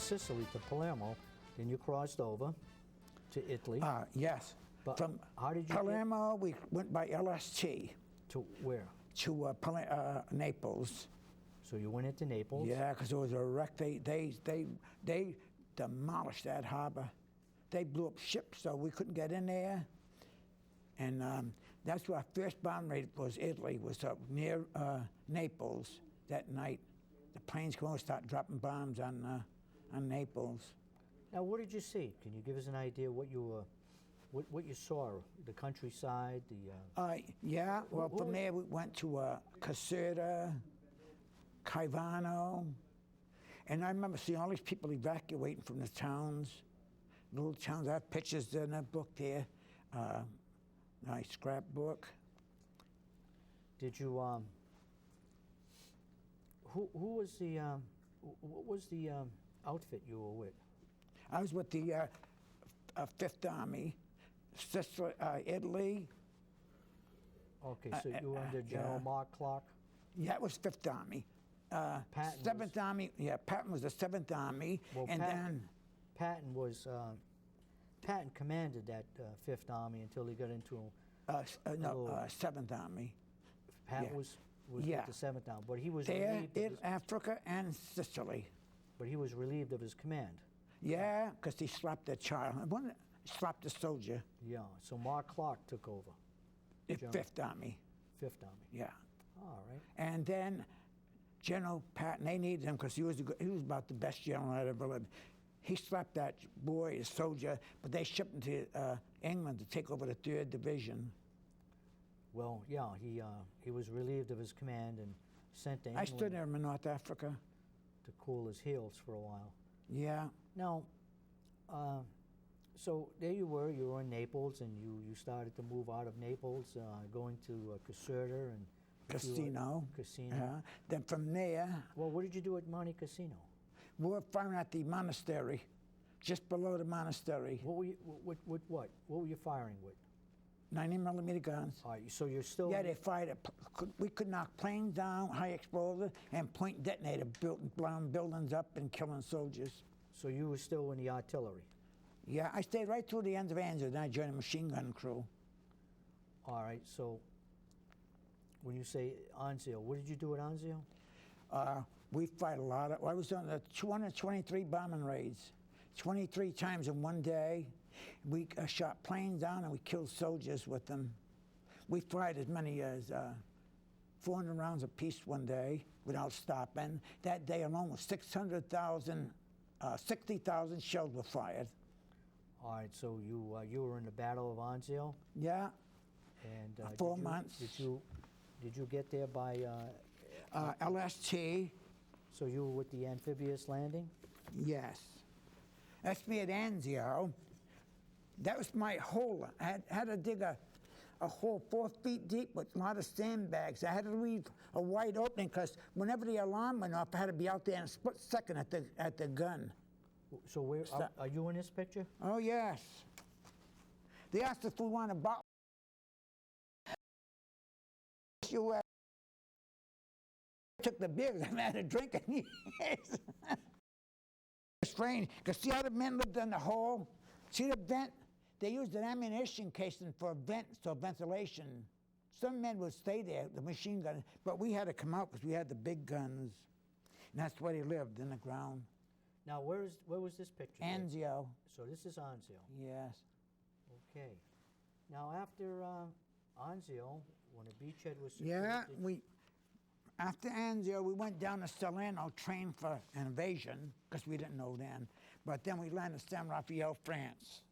Sicily to Palermo, then you crossed over to Italy. Yes. But From how did you Palermo, we went by LST. To where? To Naples. So you went into Naples? Yeah, because it was a wreck. They demolished that harbor. They blew up ships, so we couldn't get in there. And that's where our first bomb raid was. Italy was up near Naples that night. The planes come over, start dropping bombs on Naples. Now, what did you see? Can you give us an idea what you saw? The countryside, yeah. Well, from there we went to Caserta, Caivano, and I remember seeing all these people evacuating from the towns, little towns. I have pictures in that book there, nice scrapbook. Did you? Who was the? What was the outfit you were with? I was with the Fifth Army, Sicily, Italy. Okay, so you were under General Mark Clark? Yeah, it was Fifth Army. Seventh Army, yeah, Patton was the Seventh Army, well, and Patton was, Patton commanded that Fifth Army until he got into Seventh Army. Patton was with the Seventh Army, but he was relieved in Africa and Sicily. But he was relieved of his command. Yeah, because he slapped a child. Slapped a soldier. Yeah, so Mark Clark took over. The Fifth Army. Fifth Army. Yeah. All right. And then General Patton, they needed him because he was about the best general I'd ever lived. He slapped that boy, a soldier, but they shipped him to England to take over the 3rd Division. Well, yeah, he was relieved of his command and sent to England. I stood there in North Africa. To cool his heels for a while. Yeah. Now, so there you were in Naples, and you started to move out of Naples, going to Caserta and Casino. Casino. Then from there. Well, what did you do at Monte Cassino? We were firing at the monastery, just below the monastery. What were you? What? What were you firing with? 90mm guns. All right, so you're still. Yeah, they fired. We could knock planes down, high explosive, and point detonator, blowing buildings up and killing soldiers. So you were still in the artillery? Yeah, I stayed right through the ends of Anzio, then I joined the machine gun crew. All right, so when you say Anzio, what did you do at Anzio? We fight a lot. I was on the 223 bombing raids, 23 times in one day. We shot planes down and we killed soldiers with them. We fired as many as 400 rounds apiece one day without stopping. That day alone was 60,000 shells were fired. All right, so you were in the Battle of Anzio? Yeah. And 4 months. Did you get there by LST? So you were with the amphibious landing? Yes. That's me at Anzio. That was my hole. I had to dig a hole 4 feet deep with a lot of sandbags. I had to leave a wide opening because whenever the alarm went off, I had to be out there in a split second at the gun. So where are you in this picture? Oh yes. They asked if we wanted a bottle. You took the beer. I had a drink in years. It's strange because see how the men lived in the hole. See the vent? They used an ammunition casing for vents, so ventilation. Some men would stay there, the machine gun, but we had to come out because we had the big guns. And that's where they lived, in the ground. Now, where was this picture? Anzio. So this is Anzio. Yes. Okay. Now, after Anzio, when the beachhead was secured, yeah, after Anzio, we went down to Salerno, trained for an invasion, because we didn't know then. But then we landed in San Rafael, France.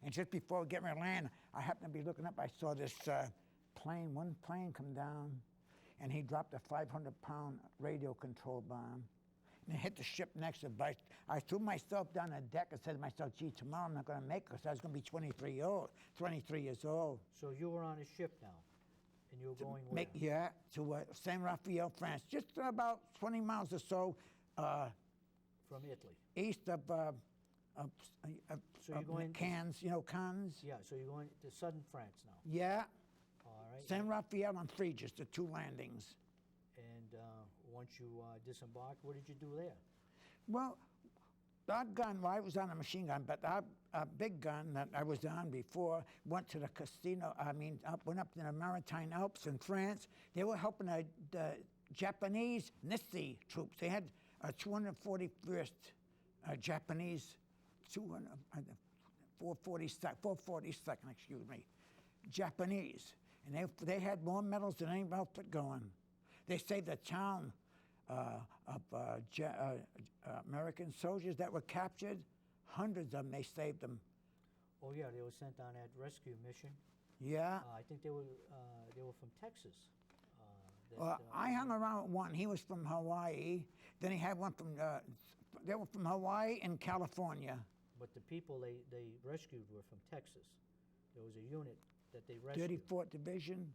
And just before we get ready to land, I happened to be looking up. I saw this one plane come down, and he dropped a 500-pound radio control bomb. And it hit the ship next to it. But I threw myself down the deck and said to myself, gee, tomorrow I'm not going to make it because I was going to be 23 years old. So you were on a ship now, and you were going where? Yeah, to San Rafael, France. Just about 20 miles or so. From Italy? East of so you're going Cannes, you know Cannes? Yeah, so you're going to southern France now? Yeah. All right. San Rafael and Frejus, the 2 landings. And once you disembarked, what did you do there? Well, our gun, well, I was on a machine gun, but our big gun that I was on before went to the casino, went up to the Maritime Alps in France. They were helping the Japanese Nazi troops. They had 241st Japanese, 442nd, excuse me, Japanese. And they had more medals than any outfit going. They say the town of American soldiers that were captured, hundreds of them, they saved them. Oh yeah, they were sent on that rescue mission. Yeah. I think they were from Texas. I hung around with one. He was from Hawaii. Then he had one from, they were from Hawaii and California. But the people they rescued were from Texas. There was a unit that they rescued. 34th Division?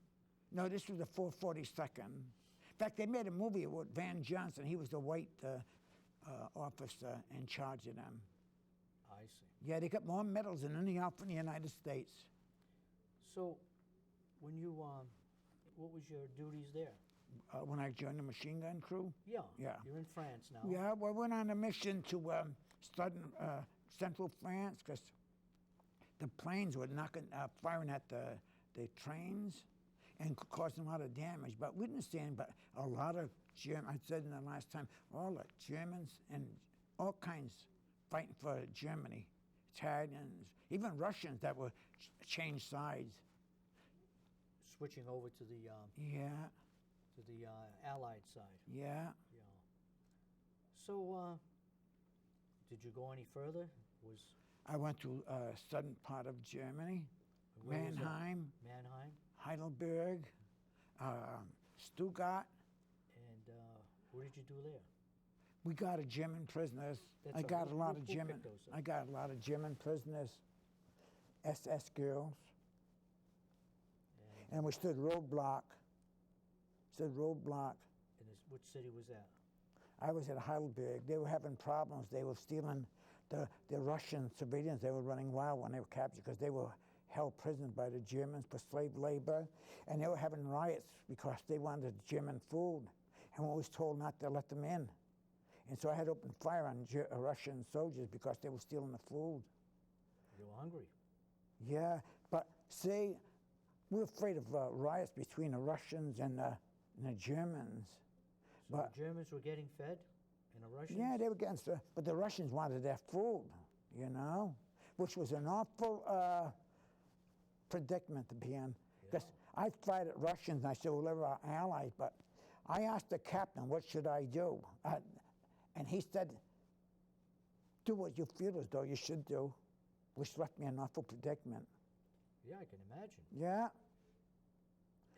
No, this was the 442nd. In fact, they made a movie with Van Johnson. He was the white officer in charge of them. I see. Yeah, they got more medals than any outfit in the United States. So, when you, what was your duties there? When I joined the machine gun crew? Yeah. Yeah. You're in France now. Yeah, we went on a mission to southern central France because the planes were firing at the trains and causing a lot of damage. But we didn't stand, but a lot of Germans, I said in the last time, all the Germans and all kinds fighting for Germany, Italians, even Russians that were changed sides. Switching over to the Yeah, Allied side. yeah. Yeah. So, did you go any further? I went to southern part of Germany, Where was that? Mannheim, Mannheim, Heidelberg, Stuttgart. and what did you do there? We got a German prisoners. That's I a- got a lot who of picked German. those up? I got a lot of German prisoners, SS girls, and we stood roadblock. And which city was that? I was at Heidelberg. They were having problems. They were stealing the Russian civilians. They were running wild when they were captured because they were held prisoners by the Germans for slave labor, and they were having riots because they wanted German food, and we was told not to let them in. And so I had opened fire on Russian soldiers because they were stealing the food. They were hungry. Yeah, but see, we're afraid of riots between the Russians and the Germans. So But- the Germans were getting fed, and the Russians? Yeah, they were getting stuff, but the Russians wanted their food, you know, which was an awful predicament to be in. Because I fight at Russians, and I said, well, they're our allies, but I asked the captain, what should I do? And he said, do what you feel as though you should do, which left me in an awful predicament. Yeah, I can imagine. Yeah,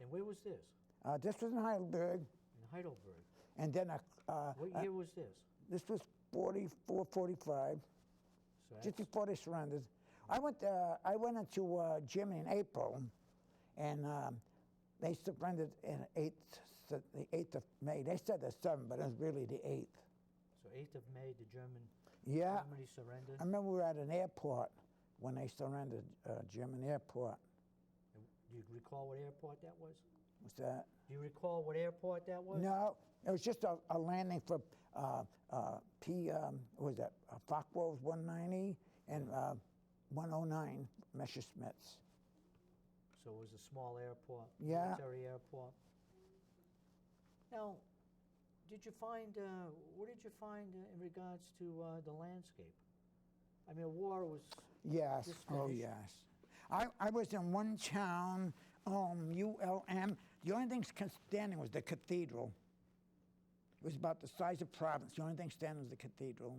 And where was this? this was in Heidelberg, In Heidelberg. and then What year was this? this was 44, 45. So Just that's- before they surrendered. I went into Germany in April, and they surrendered in the 8th of May. They said the 7th, but it was really the 8th. So 8th of May, the Germany surrendered. I remember we were at an airport when they surrendered, German airport. And do you recall what airport that was? What's that? Do you recall what airport that was? No, it was just a landing for what was that? Focke-Wulf's 190 and 109 Messerschmitts. So it was a small airport, Yeah. military airport. Now, what did you find in regards to the landscape? I mean, war was Yes, just oh finished. yes. I was in one town, ULM. The only thing standing was the cathedral. It was about the size of Providence. The only thing standing was the cathedral.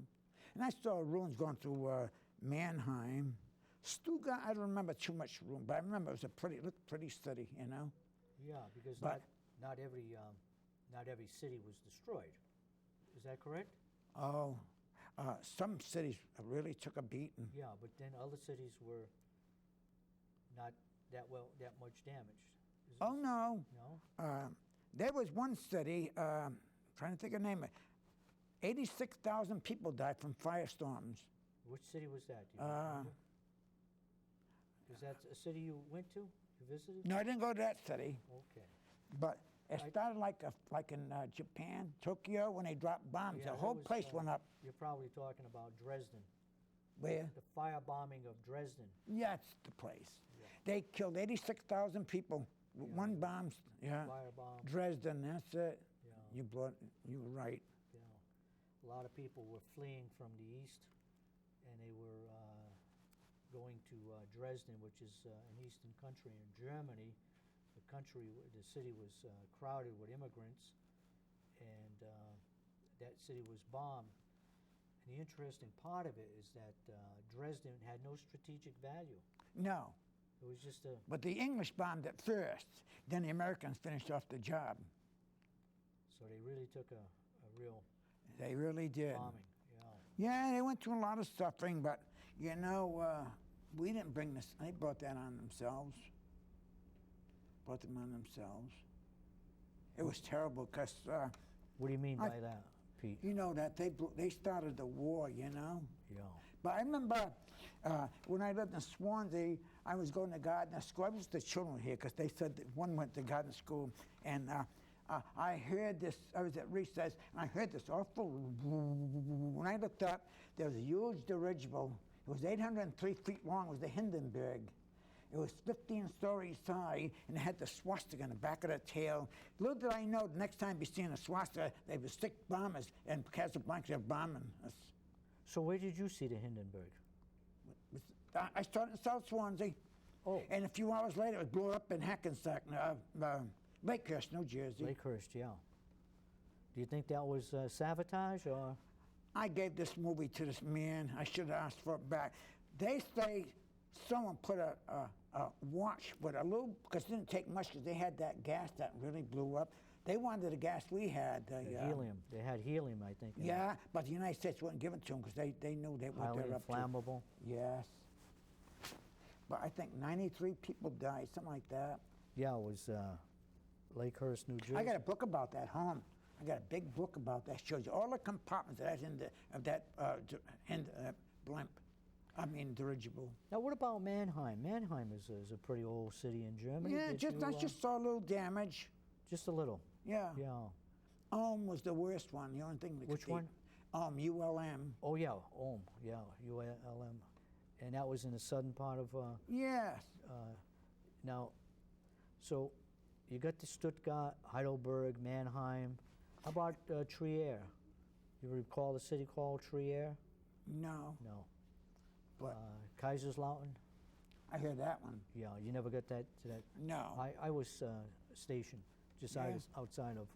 And I saw ruins going through Mannheim. Stuttgart, I don't remember too much room, but I remember it was looked pretty city, you know? Yeah, because But- not every city was destroyed. Is that correct? Oh, some cities really took a beating. Yeah, but then other cities were not that much damaged. Is Oh, this- no. No? There was one city, trying to think of the name, 86,000 people died from firestorms. Which city was that? Do you Uh, remember? Is that a city you went to? You visited? No, I didn't go to that city, Okay. but It started like in Japan, Tokyo, when they dropped bombs. Yeah, The that whole was, place went up. You're probably talking about Dresden, Where? the firebombing of Dresden. Yeah, it's the place. Yeah. They killed 86,000 people with Yeah. one bomb. Yeah. Firebomb. Dresden, that's it. Yeah. You were right. You know, a lot of people were fleeing from the east, and they were going to Dresden, which is an eastern country in Germany. The city was crowded with immigrants, and that city was bombed. And the interesting part of it is that Dresden had no strategic value. No, It was just a, but the English bombed it first. Then the Americans finished off the job. so they really took a real They really did. bombing. Yeah. Yeah, they went through a lot of suffering, but you know, we didn't bring this. They brought that on themselves. Brought them on themselves. It was terrible because What do you mean by that, Pete? you know that they started the war. You know. Yeah. But I remember when I lived in Swansea, I was going to gardener school. I was the children here because they said that one went to gardener school, and I heard this. I was at recess, and I heard this awful. When I looked up, there was a huge dirigible. It was 803 feet long. It was the Hindenburg. It was 15 stories high, and it had the swastika in the back of the tail. Little did I know, the next time you see a swastika, they would stick bombers, and Casablanca, they're bombing us. So where did you see the Hindenburg? I started in South Swansea. Oh. And a few hours later, it blew up in Hackensack, Lakehurst, New Jersey. Lakehurst, yeah. Do you think that was sabotage or? I gave this movie to this man. I should have asked for it back. They say someone put a watch with a little, because it didn't take much, because they had that gas that really blew up. They wanted the gas we had. The helium. They had helium, I think. in it. Yeah, but the United States wouldn't give it to them because they knew they what Highly they're up to. inflammable. Yes. But I think 93 people died, something like that. Yeah, it was Lakehurst, New Jersey. I got a book about that home. I got a big book about that. Shows you all the compartments that's in blimp. I mean, dirigible. Now, what about Mannheim? Mannheim is a pretty old city in Germany. Yeah, Did I you, just saw a little damage. just a little. Yeah. Yeah. Ulm was the worst one. The only thing. Which one? ULM. Oh yeah, Ulm. Yeah, ULM, and that was in the southern part of. Yes. Now, so you got the Stuttgart, Heidelberg, Mannheim. How about Trier? You recall the city called Trier? No. No. But Kaiserslautern? I hear that one. Yeah, you never got that to that. No. I was stationed just Yeah. outside of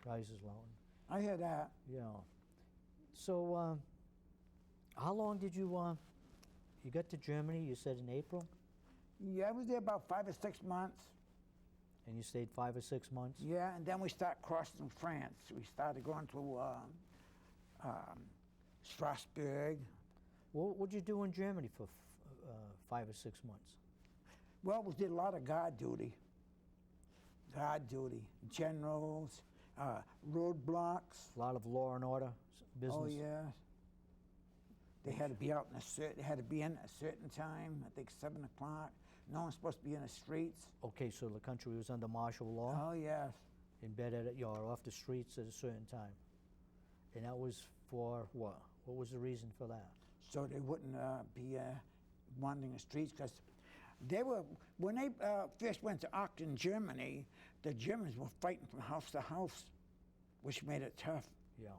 Kaiserslautern. I hear that. Yeah. So, how long did you got to Germany? You said in April, Yeah, I was there about 5 or 6 months. and you stayed 5 or 6 months. Yeah, and then we start crossing France. We started going to Strasbourg. What would you do in Germany for 5 or 6 months? Well, we did a lot of guard duty. Guard duty. Generals, roadblocks. A lot of law and order business. Oh, yeah. They had to be out in they had to be in at a certain time, I think 7 o'clock. No one's supposed to be in the streets. Okay, so the country was under martial law. Oh, yes. In bed or off the streets at a certain time. And that was for what? What was the reason for that? So they wouldn't be wandering the streets, because they were, when they first went to Aachen, Germany, the Germans were fighting from house to house, which made it tough. Yeah.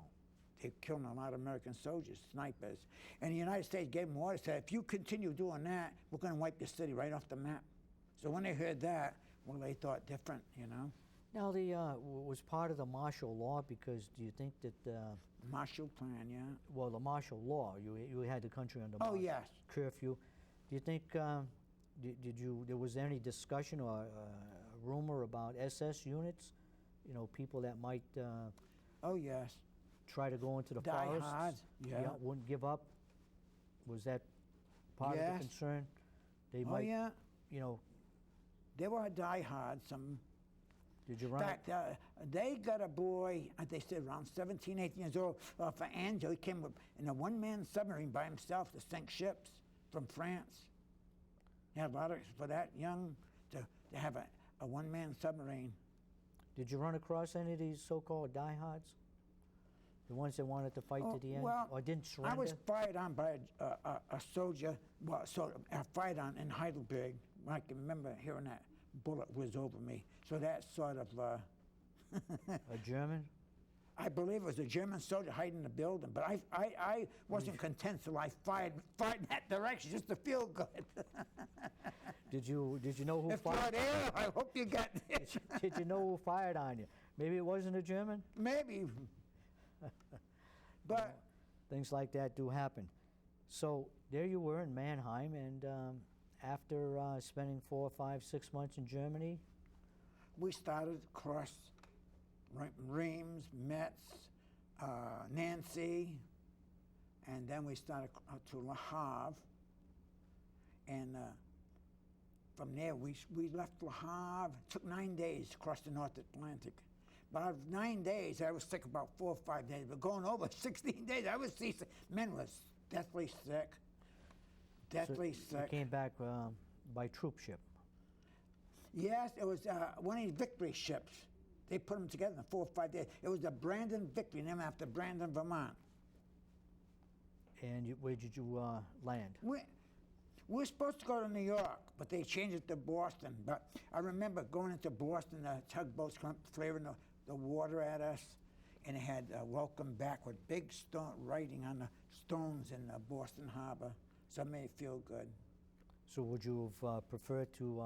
They killed a lot of American soldiers, snipers. And the United States gave them orders, said, if you continue doing that, we're going to wipe your city right off the map. So when they heard that, well, they thought different, you know. Now, the was part of the martial law, because do you think that Marshall Plan, yeah. well, the martial law, you had the country under Oh, martial yes. curfew. Do you think there was any discussion or rumor about SS units? You know, people that might Oh, yes. try to go into the Die forests. hard, yeah. Wouldn't give up. Was that part of Yes. the concern? They Oh, might, yeah. you know. They were die hard, some. Did you In run? fact, they got a boy, they said around 17, 18 years old, for Angel. He came up in a one-man submarine by himself to sink ships from France. He had a lot of, for that young, to have a one-man submarine. Did you run across any of these so-called diehards? The ones that wanted to fight to the end, well, or didn't surrender? I was fired on by a soldier, fired on in Heidelberg. I can remember hearing that bullet whiz over me. So that sort of... A German? I believe it was a German soldier hiding in the building, but I wasn't content till I fired in that direction just to feel good. Did you know who If fired? you're there, I hope you got it. Did you know who fired on you? Maybe it wasn't a German? Maybe. But Things like that do happen. So there you were in Mannheim, and after spending 4, 5, 6 months in Germany, we started across Reims, Metz, Nancy, and then we started to Le Havre. And from there, we left Le Havre. It took 9 days to cross the North Atlantic. But out of 9 days, I was sick about 4 or 5 days. But going over 16 days, I was seasick. Men was deathly sick. Deathly you sick. came back by troop ship. Yes, it was one of these Victory ships. They put them together in 4 or 5 days. It was the Brandon Victory, named after Brandon, Vermont. And where did you land? We were supposed to go to New York, but they changed it to Boston. But I remember going into Boston, the tugboats come up, flaring the water at us, and it had welcome back with big stone writing on the stones in Boston Harbor. So it made it feel good. So would you have preferred to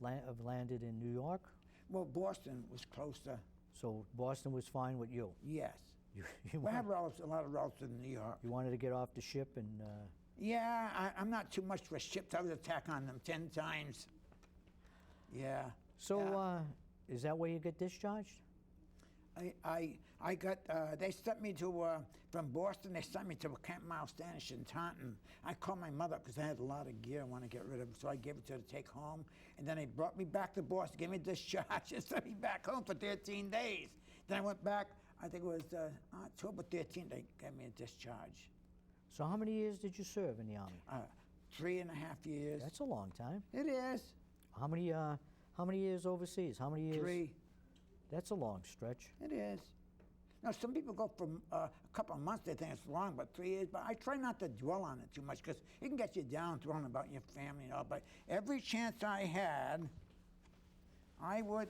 have landed in New York? Well, Boston was closer. So Boston was fine with you? Yes. You We have a lot of relatives in New York. You wanted to get off the ship and... Yeah, I'm not too much for ships. I would attack on them 10 times. Yeah. So is that where you get discharged? I got, they sent me to, from Boston, they sent me to Camp Mauldin in Taunton. I called my mother because I had a lot of gear I want to get rid of, so I gave it to her to take home. And then they brought me back to Boston, gave me discharge, and sent me back home for 13 days. Then I went back, I think it was October 13th, they gave me a discharge. So how many years did you serve in the Army? 3.5 years. That's a long time. It is. How many years overseas? How many years? 3. That's a long stretch. It is. Now, some people go for a couple of months, they think it's long, but 3 years. But I try not to dwell on it too much because it can get you down, throwing about your family and all. But every chance I had, I would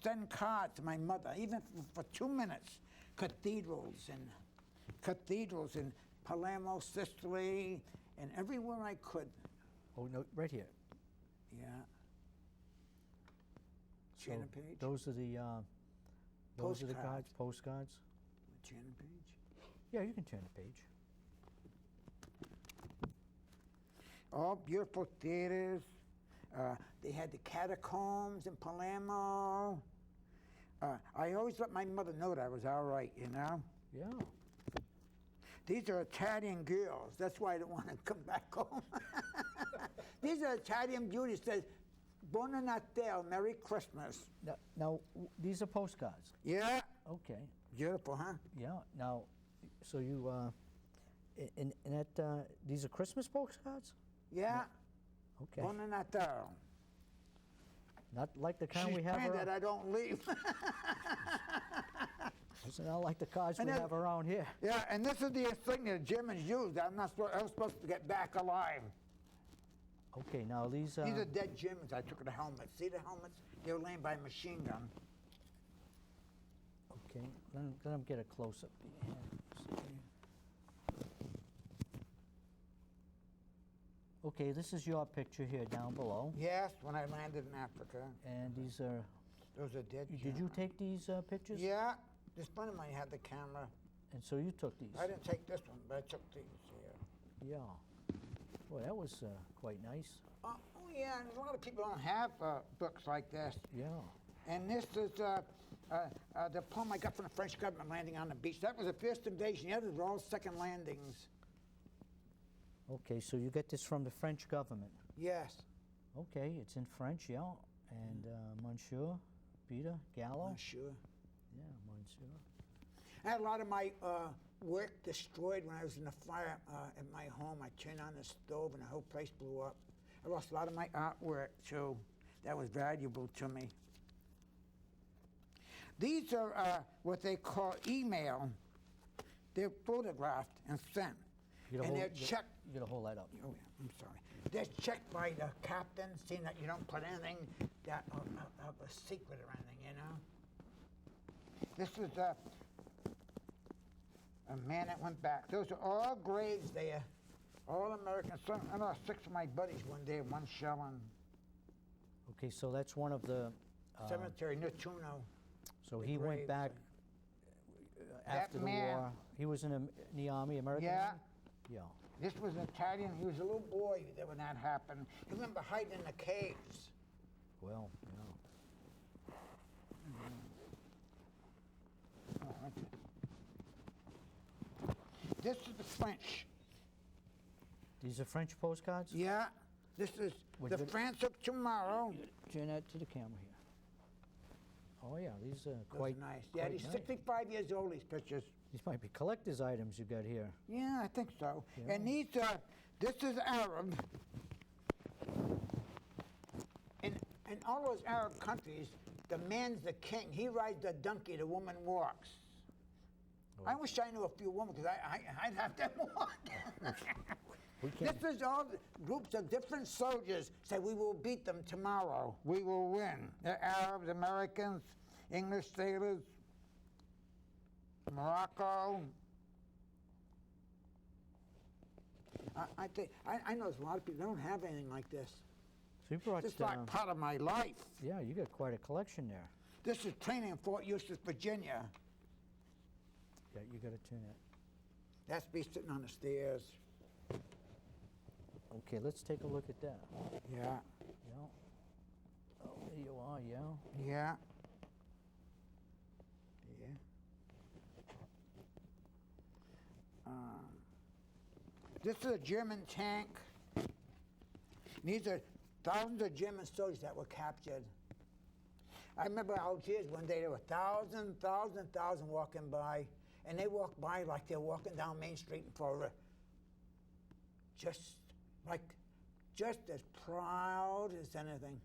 send cards to my mother, even for 2 minutes. Cathedrals in Palermo, Sicily, and everywhere I could. Oh, no, right here. Yeah. So Channing page. those are the cards, postcards. Channing page. Yeah, you can turn the page. All beautiful theaters. They had the catacombs in Palermo. I always let my mother know that I was all right, you know? Yeah. These are Italian girls. That's why I don't want to come back home. These are Italian beauties. Says, Buon Natale, Merry Christmas. Now, these are postcards. Yeah. Okay. Beautiful, huh? Yeah. Now, so you, in that, these are Christmas postcards? Yeah. Okay. Buon Natale. Not like the kind She's we have praying around. that I don't leave. It's not like the cards we And then- have around here. Yeah, and this is the insignia the Germans used. I was supposed to get back alive. Okay, now these These are dead Germans. I took the helmets. See the helmets? They were laying by a machine gun. Okay, let them get a close-up. Okay, this is your picture here down below. Yes, when I landed in Africa. And these are, Those are dead did you Germans. take these pictures? Yeah. This friend of mine had the camera. And so you took these? I didn't take this one, but I took these here. Yeah. Boy, that was quite nice. Oh, yeah, and a lot of people don't have books like this. Yeah. And this is the poem I got from the French government landing on the beach. That was the first invasion. The others were all second landings. Okay, so you get this from the French government. Yes. Okay, it's in French, yeah. And Monsieur Peter Gallo. Oh, sure. Yeah, Monsieur. I had a lot of my work destroyed when I was in the fire at my home. I turned on the stove and the whole place blew up. I lost a lot of my artwork too. That was valuable to me. These are what they call email. They're photographed and sent. And they're checked. You gotta hold that up. Oh, yeah, I'm sorry. They're checked by the captain, seeing that you don't put anything that of a secret or anything, you know. This is a man that went back. Those are all graves there, all American. I lost 6 of my buddies one day, one shelling. Okay, so that's one of the. Cemetery, Natuno. So he went back after the war. He was in the army, American Yeah. Army? Yeah. This was an Italian. He was a little boy when that happened. He remember hiding in the caves. Well, yeah. Oh, this is the French. These are French postcards? Yeah. This is the France of tomorrow. Turn that to the camera here. Oh yeah, these are quite nice. Yeah, quite he's nice. 65 years old, these pictures. These might be collector's items you got here. Yeah, I think so. Yeah. And these are, this is Arab. In all those Arab countries, the man's the king. He rides the donkey, the woman walks. Oh. I wish I knew a few women, because I'd have them walk. This is all groups of different soldiers say, we will beat them tomorrow. We will win. They're Arabs, Americans, English sailors, Morocco. I know there's a lot of people that don't have anything like this. So you brought This is like part of my life. yeah, you got quite a collection there. This is training in Fort Eustis, Virginia. Yeah, you got to turn it. That's me sitting on the stairs. Okay, let's take a look at that. Yeah. Yeah. Oh, there you are, yeah. Yeah. Yeah. This is a German tank. These are thousands of German soldiers that were captured. I remember Algiers one day, there were thousand walking by, and they walked by like they're walking down Main Street in Florida. Just as proud as anything.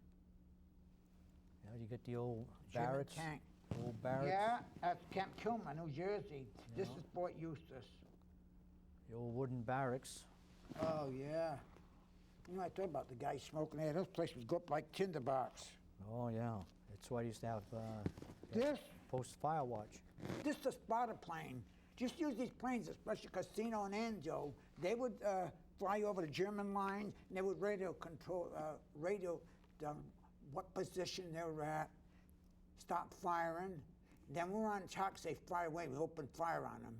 Yeah, you got the old German barracks. tank. Old barracks. Yeah, that's Camp Kilman, New Jersey. This Yeah. is Fort Eustis. The old wooden barracks. Oh, yeah. You know, I thought about the guy smoking there. Those places go up like tinderbox. Oh yeah, that's why I used to have This, post fire watch. this is a spotter plane. Just use these planes, especially Casino and Anjo. They would fly over the German lines, and they would radio control, what position they were at, stop firing. Then we were on top, say fire away. We opened fire on them.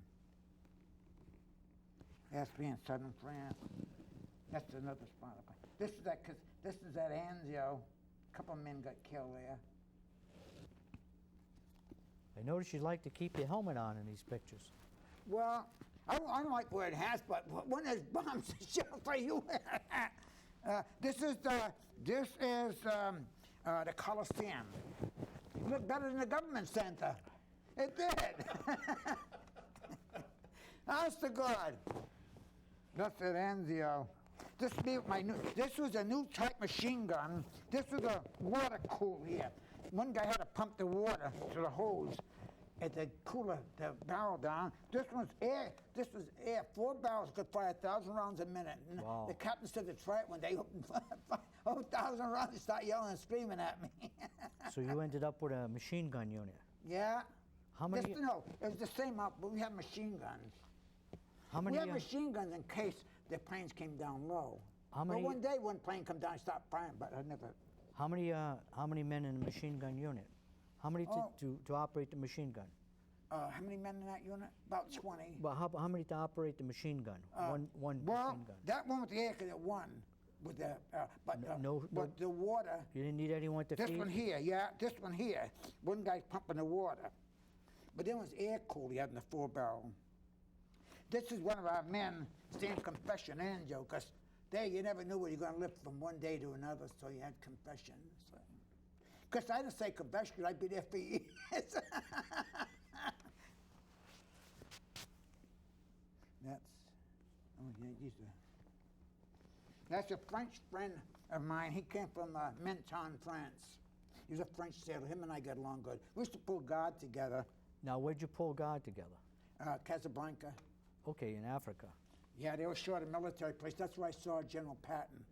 That's me in southern France. That's another spotter plane. This is at Anzio. A couple of men got killed there. I noticed you like to keep your helmet on in these pictures. Well, I don't like where it has, but when there's bombs, shelter you. This is the Coliseum. It looked better than the government center. It did. Honest to God. That's at Anzio. This was a new type machine gun. This was a water cooler here. One guy had to pump the water to the hose at the cooler, the barrel down. This was air. 4 barrels could fire 1,000 rounds a minute. And Wow. the captain said to try it one day. Opened 1,000 rounds. He started yelling and screaming at me. So you ended up with a machine gun unit. Yeah. How many? No, it was the same up, but we had machine guns. How many? We had machine guns in case the planes came down low. How many? Well, one day one plane come down and stopped firing, but I never. How many men in a machine gun unit? How many to operate the machine gun? How many men in that unit? About 20. Well, how many to operate the machine gun? One Well, machine gun. that one with the air could have won with the, but the water. You didn't need anyone to This feed? one here, yeah, this one here. One guy's pumping the water, but then was air cooled. He had in the 4-barrel. This is one of our men saying confession, Anjo, because there you never knew where you're going to live from one day to another, so you had confession. Because I didn't say confession, I'd be there for years. That's, oh yeah, that's a French friend of mine. He came from Menton, France. He was a French sailor. Him and I got along good. We used to pull guard together. Now, where'd you pull guard together? Casablanca. Okay, in Africa. Yeah, they were short a military place. That's where I saw General Patton.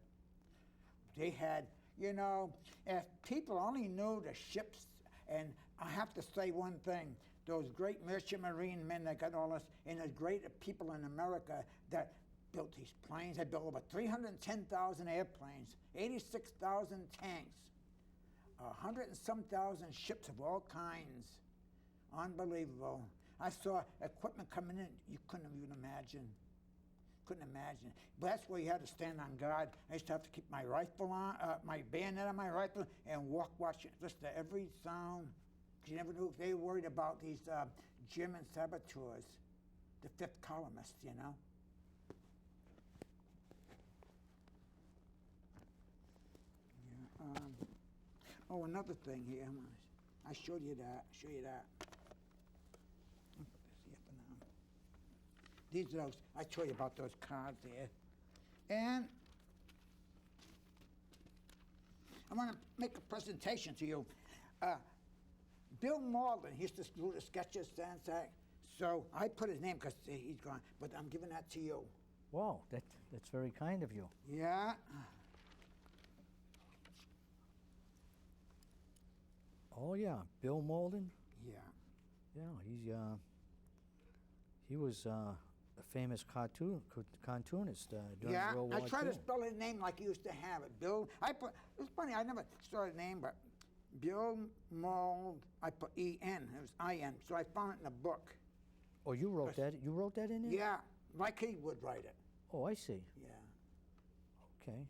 They had, you know, if people only knew the ships, and I have to say one thing, those great merchant marine men that got all this, and the great people in America that built these planes. They built over 310,000 airplanes, 86,000 tanks, 100 and some thousand ships of all kinds. Unbelievable. I saw equipment coming in you couldn't even imagine. Couldn't imagine. But that's where you had to stand on guard. I used to have to keep my rifle on, my bayonet on my rifle, and walk watching just to every sound. You never knew if they were worried about these German saboteurs, the fifth columnists, you know. Yeah, oh, another thing here. I showed you that. Show you that. I'll put this here for now. These are those. I told you about those cards there, and I want to make a presentation to you. Bill Mauldin, he used to do the sketches, so I put his name because he's gone, but I'm giving that to you. Wow, that's very kind of you. Yeah. Oh yeah, Bill Mauldin. Yeah. Yeah, he was a famous cartoonist during World War II. I try to spell his name like he used to have it. Bill. It's funny. I never saw his name, but Bill Mauld. I put E-N. It was I-N. So I found it in a book. Oh, you wrote that? You wrote that in there? Yeah, like he would write it. Oh, I see. Yeah. Okay.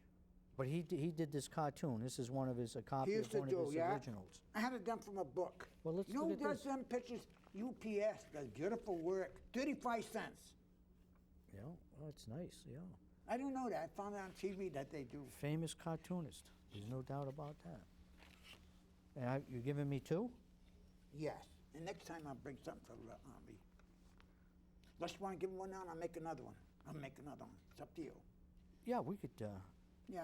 But he did this cartoon. This is one of his, a copy He of used to one do, of his yeah. originals. I had it done from a book. Well, let's You know look who at does this. them pictures? UPS does beautiful work. 35 cents. Yeah, oh, it's nice, yeah. I didn't know that. I found it on TV that they do. Famous cartoonist. There's no doubt about that. And you giving me two? Yes. And next time I'll bring something for Army. Unless you want to give him one now, and I'll make another one. I'll make another one. It's up to you. Yeah, we could. Yeah,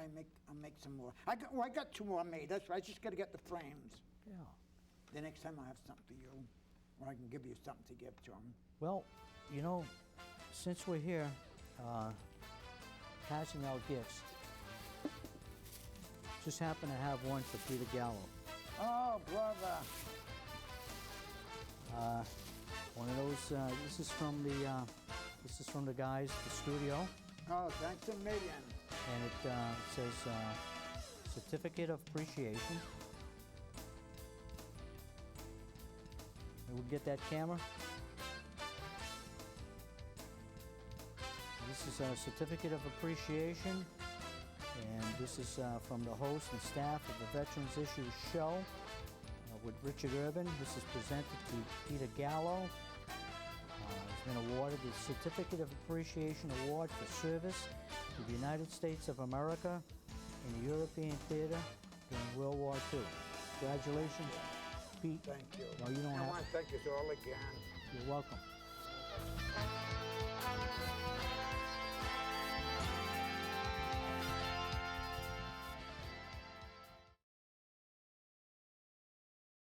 I'll make some more. I got two more made. That's right. I just got to get the frames. Yeah. The next time I'll have something for you, or I can give you something to give to him. Well, you know, since we're here, passing out gifts, just happen to have one for Peter Gallo. Oh, brother. One of those. This is from the guys, the studio, Oh, thanks a million. and it says certificate of appreciation. And we'll get that camera. This is a certificate of appreciation, and this is from the host and staff of the Veterans Issues show with Richard Urban. This is presented to Peter Gallo. He's been awarded the Certificate of Appreciation Award for service to the United States of America in the European theater during World War II. Congratulations, Pete. Thank you. No, you don't I have want to thank you all again. You're welcome.